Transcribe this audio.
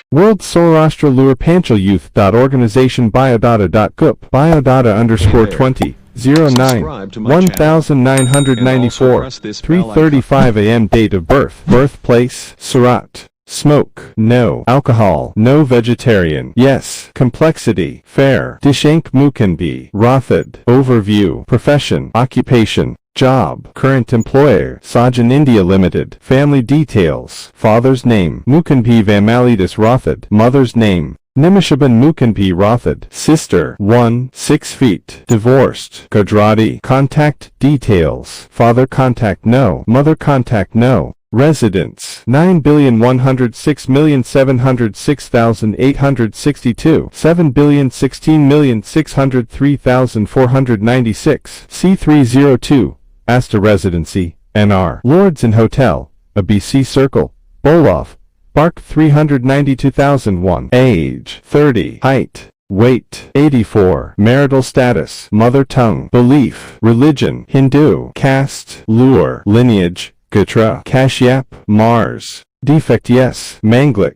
World Saurashtra Lure Panchal Youth. Organization Biodata.gup. Biodata_20. 09 Subscribe to my channel. 1994 And also press this bell icon. 3:35 a.m. Date of birth. Birthplace Surat. Smoke no. Alcohol no. Vegetarian yes. Complexity fair. Dishank MUKUNDBHAIRATHOD. Overview. Profession occupation job. Current employer Sajan India Limited. Family details. Father's name MUKUNDBHAIRATHOD. Mother's name Nimishaban MUKUNDBHAIRATHOD. Sister 1, 6 feet. Divorced. Gujarati. Contact details. Father contact no. Mother contact no. Residence 9,106,706,862. 7,016,603,496. C302. Asta Residency NR. Lords and Hotel ABC Circle Bolov Park 392,001. Age 30. Height weight 84. Marital status mother tongue. Belief religion Hindu. Caste lure. Lineage Gatra Kashyap Mars. Defect yes. Manglik